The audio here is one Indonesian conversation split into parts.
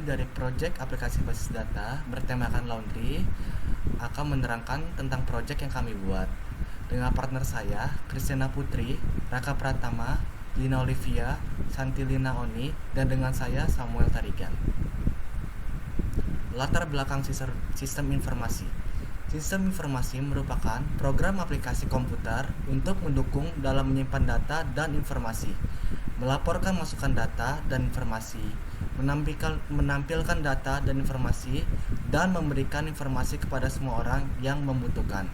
dari Project Aplikasi Basis Data bertemakan Laundry akan menerangkan tentang project yang kami buat dengan partner saya, Christiana Putri, Raka Pratama, Lina Olivia, Santilina Oni, dan dengan saya, Samuel Tarigan. Latar belakang sistem informasi. Sistem informasi merupakan program aplikasi komputer untuk mendukung dalam menyimpan data dan informasi, melaporkan masukan data dan informasi, menampilkan data dan informasi, dan memberikan informasi kepada semua orang yang membutuhkan.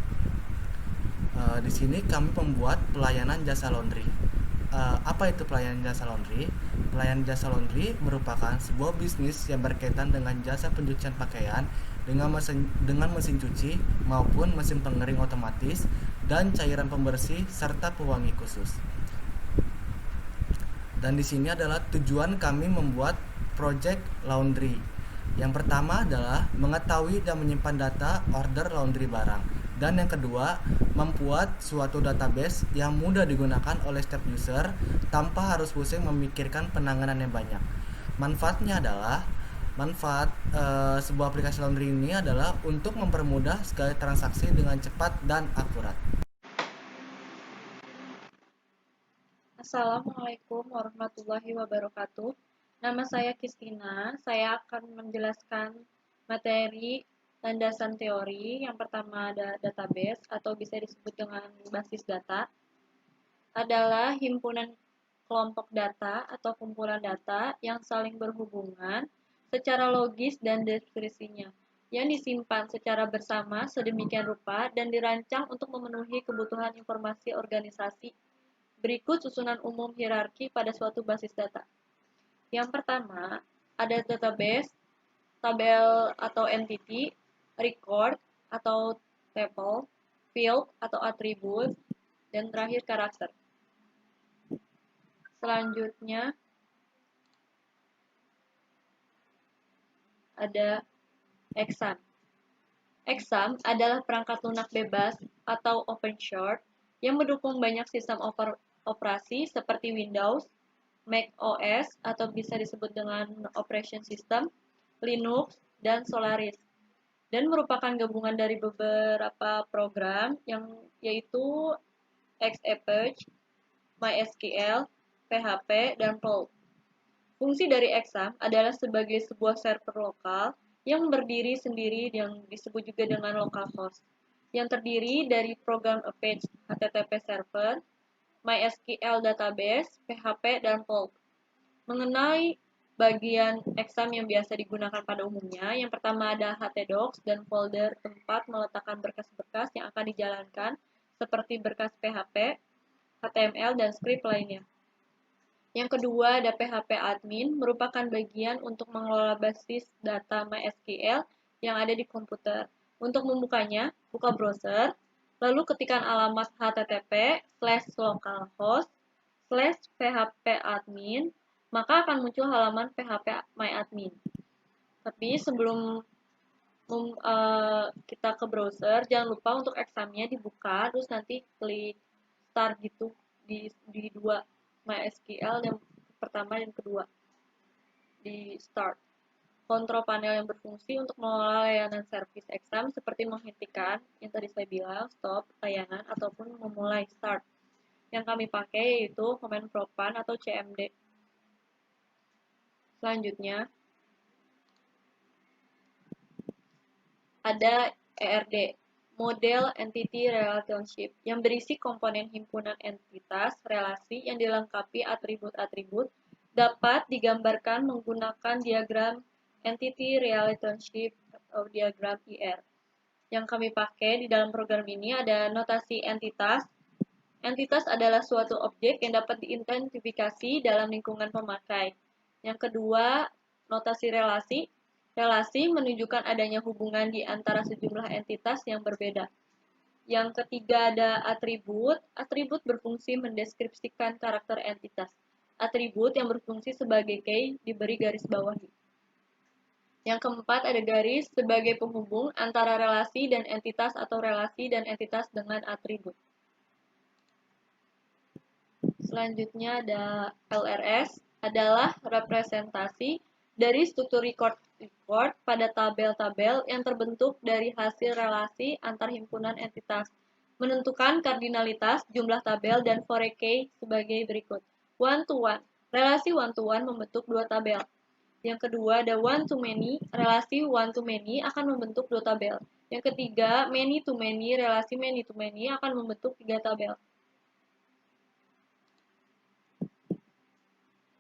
Di sini kami membuat pelayanan jasa laundry. Apa itu pelayanan jasa laundry? Pelayanan jasa laundry merupakan sebuah bisnis yang berkaitan dengan jasa pencucian pakaian dengan mesin cuci maupun mesin pengering otomatis dan cairan pembersih serta pewangi khusus. Dan di sini adalah tujuan kami membuat project laundry. Yang pertama adalah mengetahui dan menyimpan data order laundry barang. Dan yang kedua, membuat suatu database yang mudah digunakan oleh setiap user tanpa harus pusing memikirkan penanganan yang banyak. Manfaat sebuah aplikasi laundry ini adalah untuk mempermudah segala transaksi dengan cepat dan akurat. Assalamualaikum warahmatullahi wabarakatuh. Nama saya Kristina. Saya akan menjelaskan materi landasan teori. Yang pertama ada database atau bisa disebut dengan basis data. Adalah himpunan kelompok data atau kumpulan data yang saling berhubungan secara logis dan deskripsinya, yang disimpan secara bersama sedemikian rupa dan dirancang untuk memenuhi kebutuhan informasi organisasi. Berikut susunan umum hierarki pada suatu basis data. Yang pertama, ada database, tabel atau entity, record atau table, field atau atribut, dan terakhir karakter. Selanjutnya, ada exam. Exam adalah perangkat lunak bebas atau open source yang mendukung banyak sistem operasi seperti Windows, Mac OS atau bisa disebut dengan Operation System, Linux, dan Solaris. Dan merupakan gabungan dari beberapa program yang yaitu Xapache, MySQL, PHP, dan Perl. Fungsi dari exam adalah sebagai sebuah server lokal yang berdiri sendiri yang disebut juga dengan localhost, yang terdiri dari program Apache HTTP server, MySQL database, PHP, dan Perl. Mengenai bagian exam yang biasa digunakan pada umumnya, yang pertama ada htdocs dan folder tempat meletakkan berkas-berkas yang akan dijalankan seperti berkas PHP, HTML, dan script lainnya. Yang kedua ada PHP admin, merupakan bagian untuk mengelola basis data MySQL yang ada di komputer. Untuk membukanya, buka browser, lalu ketikkan alamat http://localhost/phpadmin, maka akan muncul halaman PHP MyAdmin. Tapi sebelum kita ke browser, jangan lupa untuk examnya dibuka, terus nanti klik start gitu di dua MySQL yang pertama dan kedua di start. Kontrol panel yang berfungsi untuk mengelola layanan servis exam seperti menghentikan yang tadi saya bilang stop layanan ataupun memulai start. Yang kami pakai yaitu command propan atau cmd. Selanjutnya ada ERD, Model Entity Relationship, yang berisi komponen himpunan entitas relasi yang dilengkapi atribut-atribut dapat digambarkan menggunakan diagram Entity Relationship atau diagram IR. Yang kami pakai di dalam program ini ada notasi entitas. Entitas adalah suatu objek yang dapat diidentifikasi dalam lingkungan pemakai. Yang kedua, notasi relasi. Relasi menunjukkan adanya hubungan di antara sejumlah entitas yang berbeda. Yang ketiga ada atribut. Atribut berfungsi mendeskripsikan karakter entitas. Atribut yang berfungsi sebagai key diberi garis bawahi. Yang keempat ada garis sebagai penghubung antara relasi dan entitas atau relasi dan entitas dengan atribut. Selanjutnya ada LRS, adalah representasi dari struktur record pada tabel-tabel yang terbentuk dari hasil relasi antar himpunan entitas. Menentukan kardinalitas, jumlah tabel, dan Fourier sebagai berikut. One-to-one. Relasi one-to-one membentuk dua tabel. Yang kedua ada one-to-many. Relasi one-to-many akan membentuk dua tabel. Yang ketiga, many-to-many. Relasi many-to-many akan membentuk tiga tabel.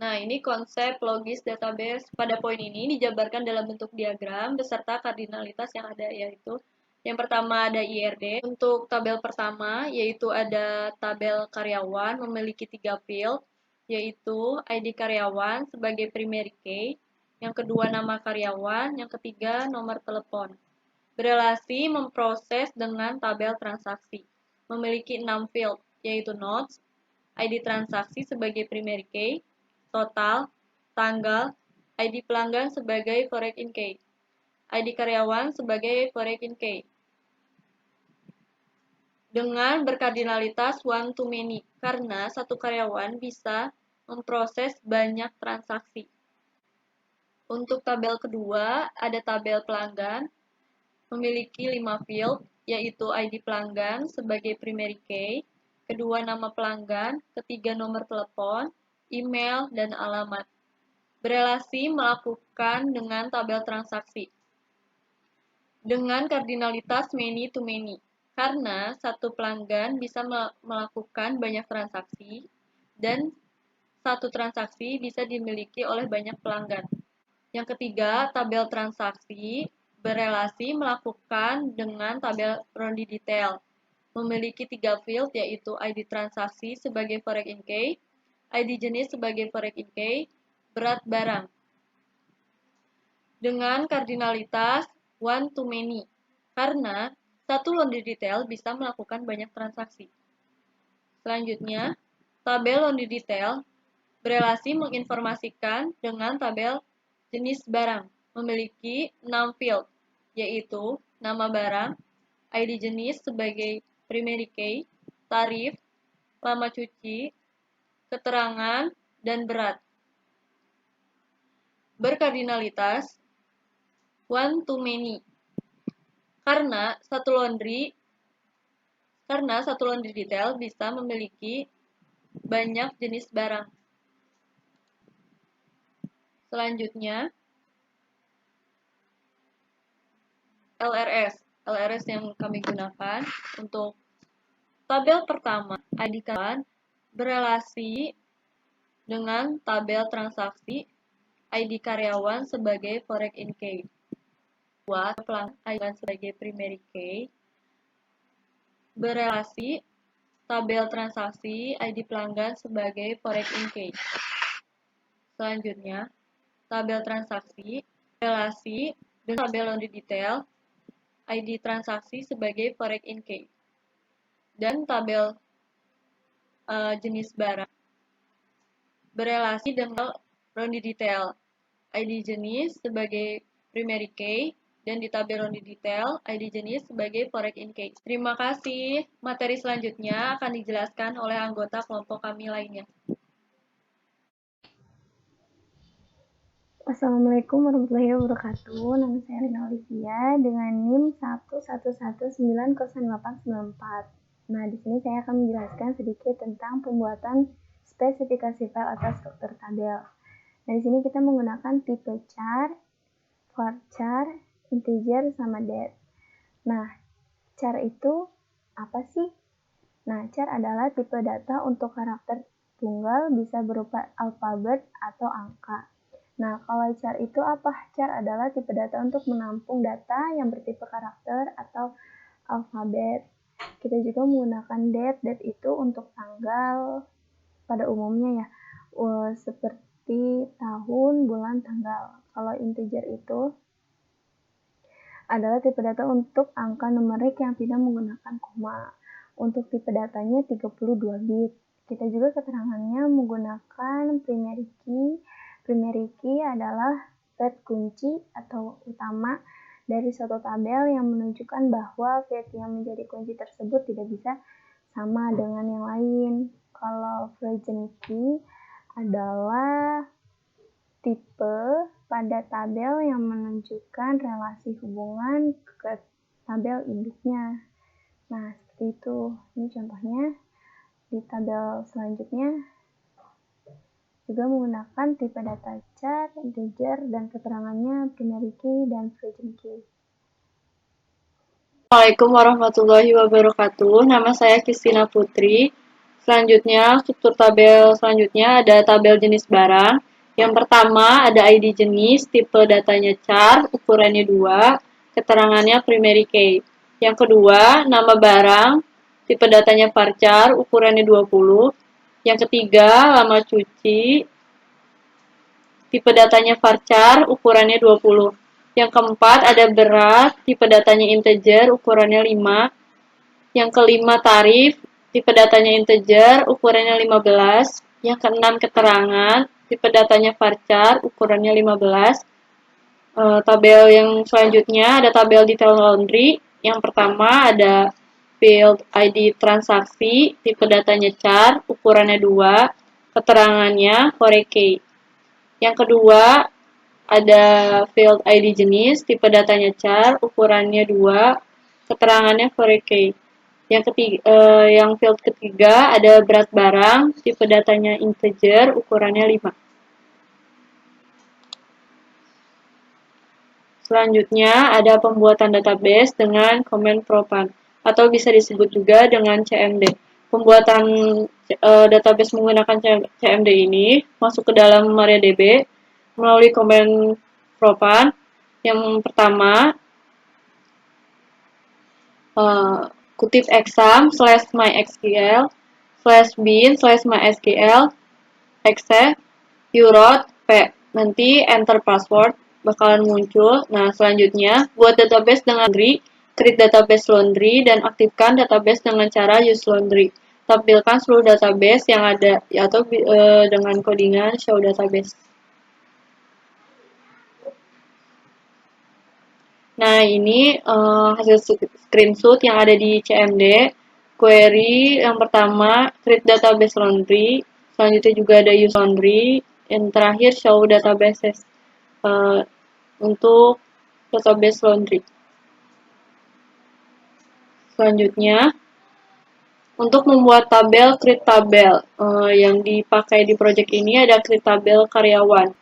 Nah, ini konsep logis database. Pada poin ini dijabarkan dalam bentuk diagram beserta kardinalitas yang ada, yaitu yang pertama ada IRD. Untuk tabel pertama, yaitu ada tabel karyawan memiliki 3 field, yaitu ID karyawan sebagai primary key, yang kedua nama karyawan, yang ketiga nomor telepon. Berelasi memproses dengan tabel transaksi. Memiliki 6 field, yaitu notes, ID transaksi sebagai primary key, total, tanggal, ID pelanggan sebagai foreign key, ID karyawan sebagai foreign key. Dengan berkardinalitas one to many, karena satu karyawan bisa memproses banyak transaksi. Untuk tabel kedua, ada tabel pelanggan, memiliki 5 field, yaitu ID pelanggan sebagai primary key, kedua nama pelanggan, ketiga nomor telepon, email, dan alamat. Berelasi melakukan dengan tabel transaksi. Dengan kardinalitas many to many, karena satu pelanggan bisa melakukan banyak transaksi, dan satu transaksi bisa dimiliki oleh banyak pelanggan. Yang ketiga, tabel transaksi berelasi melakukan dengan tabel ronde detail. Memiliki 3 field, yaitu ID transaksi sebagai foreign key, ID jenis sebagai foreign key, berat barang. Dengan kardinalitas one to many, karena satu ronde detail bisa melakukan banyak transaksi. Selanjutnya, tabel ronde detail berelasi menginformasikan dengan tabel jenis barang, memiliki 6 field, yaitu nama barang, ID jenis sebagai primary key, tarif, lama cuci, keterangan, dan berat. Berkardinalitas one to many, karena satu laundry detail bisa memiliki banyak jenis barang. Selanjutnya, LRS yang kami gunakan untuk tabel pertama, ID karyawan berelasi dengan tabel transaksi ID karyawan sebagai foreign key. Dua, pelanggan sebagai primary key berelasi tabel transaksi ID pelanggan sebagai foreign key. Selanjutnya, tabel transaksi relasi dengan tabel ronde detail ID transaksi sebagai foreign key. Dan tabel jenis barang berelasi dengan ronde detail ID jenis sebagai primary key, dan di tabel ronde detail ID jenis sebagai foreign key. Terima kasih. Materi selanjutnya akan dijelaskan oleh anggota kelompok kami lainnya. Assalamualaikum warahmatullahi wabarakatuh. Nama saya Rina Olivia dengan NIM 111900894. Nah, di sini saya akan menjelaskan sedikit tentang pembuatan spesifikasi file atau struktur tabel. Nah, di sini kita menggunakan tipe char, varchar, integer, sama date. Nah, char itu apa sih? Nah, char adalah tipe data untuk karakter tunggal, bisa berupa alfabet atau angka. Nah, kalau char itu apa? Char adalah tipe data untuk menampung data yang bertipe karakter atau alfabet. Kita juga menggunakan date. Date itu untuk tanggal pada umumnya ya, seperti tahun, bulan, tanggal. Kalau integer itu adalah tipe data untuk angka numerik yang tidak menggunakan koma. Untuk tipe datanya 32 bit. Kita juga keterangannya menggunakan primary key. Primary key adalah field kunci atau utama dari suatu tabel yang menunjukkan bahwa field yang menjadi kunci tersebut tidak bisa sama dengan yang lain. Kalau version key adalah tipe pada tabel yang menunjukkan relasi hubungan ke tabel induknya. Nah, seperti itu. Ini contohnya. Di tabel selanjutnya juga menggunakan tipe data char, integer, dan keterangannya primary key dan virgin key. Assalamualaikum warahmatullahi wabarakatuh. Nama saya Kristina Putri. Selanjutnya, struktur tabel selanjutnya ada tabel jenis barang. Yang pertama ada ID jenis, tipe datanya char, ukurannya 2, keterangannya primary key. Yang kedua, nama barang, tipe datanya varchar, ukurannya 20. Yang ketiga, lama cuci, tipe datanya varchar, ukurannya 20. Yang keempat ada berat, tipe datanya integer, ukurannya 5. Yang kelima tarif, tipe datanya integer, ukurannya 15. Yang keenam keterangan, tipe datanya varchar, ukurannya 15. Tabel yang selanjutnya ada tabel detail laundry. Yang pertama ada field ID transaksi, tipe datanya char, ukurannya 2, keterangannya Horekey. Yang kedua ada field ID jenis, tipe datanya char, ukurannya 2, keterangannya Horekey. Yang field ketiga ada berat barang, tipe datanya integer, ukurannya 5. Selanjutnya ada pembuatan database dengan command propan atau bisa disebut juga dengan CMD. Pembuatan database menggunakan CMD ini masuk ke dalam MariaDB melalui command propan. Yang pertama kutip exam /mysql /bin/mysql exe urot p, nanti enter password bakalan muncul. Nah, selanjutnya buat database dengan laundry, create database laundry dan aktifkan database dengan cara use laundry. Tampilkan seluruh database yang ada atau dengan codingan show database. Nah, ini hasil screenshot yang ada di CMD. Query yang pertama, create database laundry. Selanjutnya juga ada use laundry. Yang terakhir, show databases. Untuk database laundry. Selanjutnya, untuk membuat tabel create tabel. Yang dipakai di project ini ada create tabel karyawan.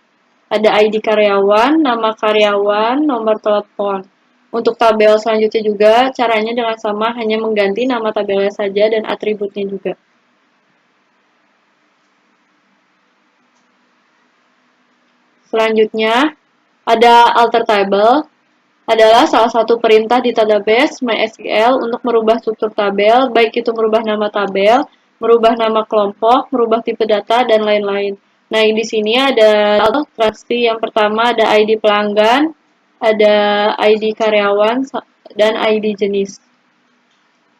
Ada ID karyawan, nama karyawan, nomor telepon. Untuk tabel selanjutnya juga caranya dengan sama, hanya mengganti nama tabelnya saja dan atributnya juga. Selanjutnya, ada alter table, adalah salah satu perintah di database MySQL untuk merubah struktur tabel, baik itu merubah nama tabel, merubah nama kelompok, merubah tipe data, dan lain-lain. Nah, di sini ada transaksi yang pertama ada ID pelanggan, ada ID karyawan, dan ID jenis.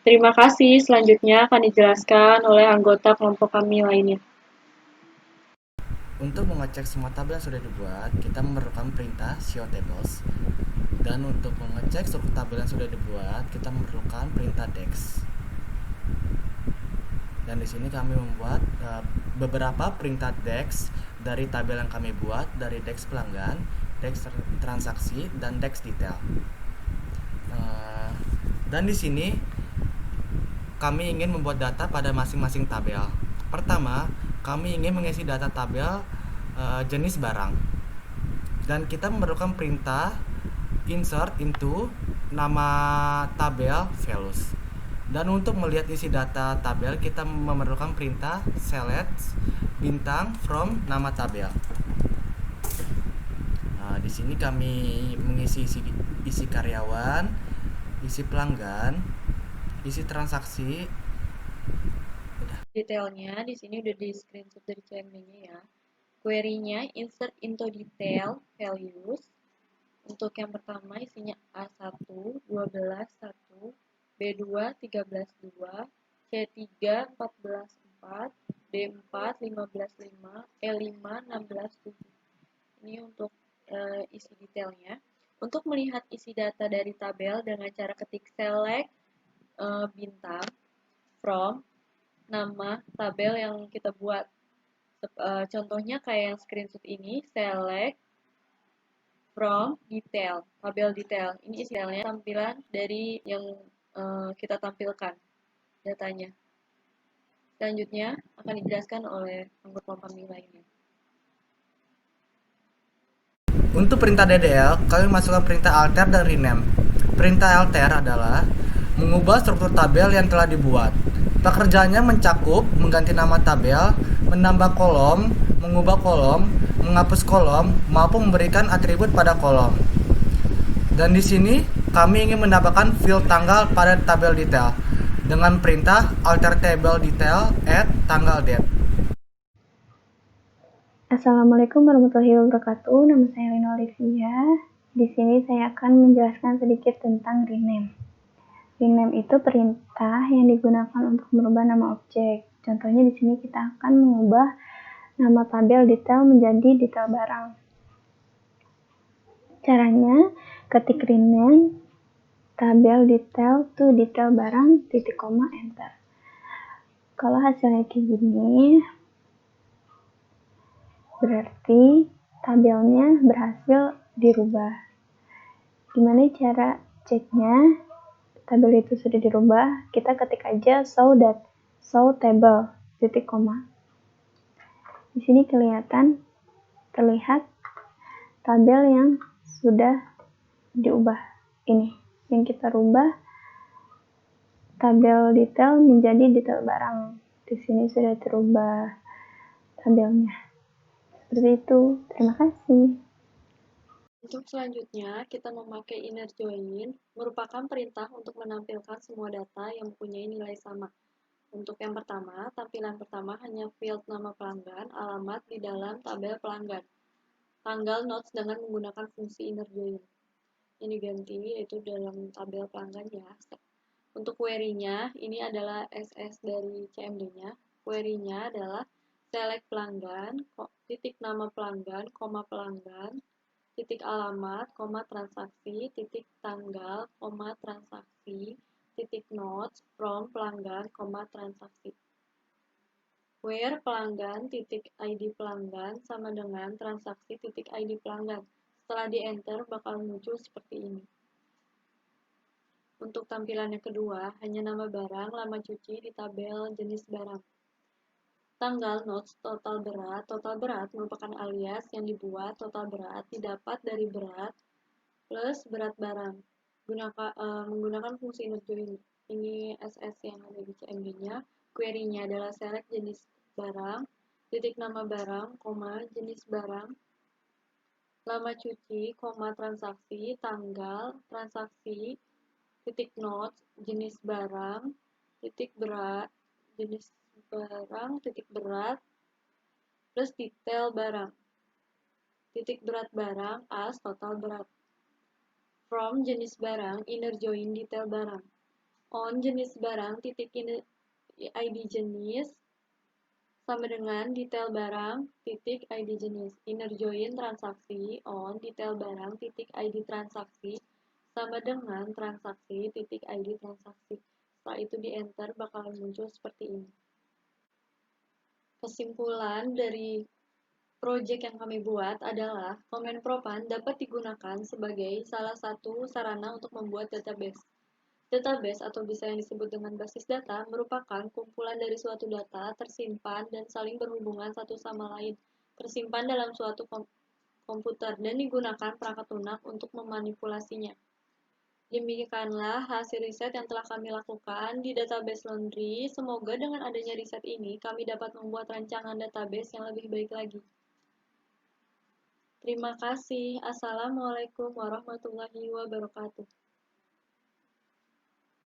Terima kasih, selanjutnya akan dijelaskan oleh anggota kelompok kami lainnya. Untuk mengecek semua tabel yang sudah dibuat, kita memerlukan perintah showTables. Dan untuk mengecek struktur tabel yang sudah dibuat, kita memerlukan perintah dex. Dan di sini kami membuat beberapa perintah dex dari tabel yang kami buat, dari dex pelanggan, dex transaksi, dan dex detail. Dan di sini kami ingin membuat data pada masing-masing tabel. Pertama, kami ingin mengisi data tabel jenis barang. Dan kita memerlukan perintah insert into nama tabel values. Dan untuk melihat isi data tabel, kita memerlukan perintah select bintang from nama tabel. Di sini kami mengisi isi karyawan, isi pelanggan, isi transaksi. Detailnya di sini udah di screenshot dari CMD-nya ya. Query-nya insert into detail values. Untuk yang pertama isinya A1 12 1, B2 13 2, C3 14 4, D4 15 5, E5 16 7. Ini untuk isi detailnya. Untuk melihat isi data dari tabel dengan cara ketik select bintang from nama tabel yang kita buat. Contohnya kayak yang screenshot ini, select from detail, tabel detail. Ini istilahnya tampilan dari yang kita tampilkan datanya. Selanjutnya akan dijelaskan oleh anggota kami lainnya. Untuk perintah DDL, kami masukkan perintah alter dan rename. Perintah alter adalah mengubah struktur tabel yang telah dibuat. Pekerjaannya mencakup mengganti nama tabel, menambah kolom, mengubah kolom, menghapus kolom, maupun memberikan atribut pada kolom. Dan di sini kami ingin menambahkan field tanggal pada tabel detail dengan perintah alter table detail add tanggal date. Assalamualaikum warahmatullahi wabarakatuh. Nama saya Lina Olivia. Di sini saya akan menjelaskan sedikit tentang rename. Rename itu perintah yang digunakan untuk merubah nama objek. Contohnya di sini kita akan mengubah nama tabel detail menjadi detail barang. Caranya, ketik rename tabel detail to detail barang titik koma enter. Kalau hasilnya kayak gini, berarti tabelnya berhasil dirubah. Gimana cara ceknya tabel itu sudah dirubah? Kita ketik aja show table titik koma. Di sini terlihat tabel yang sudah diubah. Ini yang kita rubah tabel detail menjadi detail barang. Di sini sudah terubah tabelnya. Seperti itu. Terima kasih. Untuk selanjutnya, kita memakai inner join, merupakan perintah untuk menampilkan semua data yang mempunyai nilai sama. Untuk yang pertama, tampilan pertama hanya field nama pelanggan, alamat di dalam tabel pelanggan. Tanggal notes dengan menggunakan fungsi inner join. Ini ganti, yaitu dalam tabel pelanggan ya. Untuk query-nya, ini adalah SS dari CMD-nya. Query-nya adalah select pelanggan, titik nama pelanggan, koma pelanggan, titik alamat, koma transaksi, titik tanggal, koma transaksi, titik notes, from pelanggan, koma transaksi. Where pelanggan, titik ID pelanggan, sama dengan transaksi, titik ID pelanggan. Setelah di-enter, bakal muncul seperti ini. Untuk tampilan yang kedua, hanya nama barang, lama cuci di tabel jenis barang. Tanggal notes total berat merupakan alias yang dibuat total berat didapat dari berat plus berat barang menggunakan fungsi inner join. Ini SS yang ada di CMD-nya. Query-nya adalah select jenis barang, titik nama barang, koma jenis barang, lama cuci, koma transaksi, tanggal, transaksi, titik notes, jenis barang, titik berat, jenis barang, titik berat, plus detail barang. Titik berat barang as total berat. From jenis barang, inner join detail barang. On jenis barang, titik ID jenis, sama dengan detail barang, titik ID jenis. Inner join transaksi, on detail barang, titik ID transaksi, sama dengan transaksi, titik ID transaksi. Setelah itu di enter, bakalan muncul seperti ini. Kesimpulan dari proyek yang kami buat adalah Comment Propan dapat digunakan sebagai salah satu sarana untuk membuat database. Database atau bisa yang disebut dengan basis data merupakan kumpulan dari suatu data tersimpan dan saling berhubungan satu sama lain, tersimpan dalam suatu komputer dan digunakan perangkat lunak untuk memanipulasinya. Demikianlah hasil riset yang telah kami lakukan di database Laundry. Semoga dengan adanya riset ini kami dapat membuat rancangan database yang lebih baik lagi. Terima kasih. Assalamualaikum warahmatullahi wabarakatuh.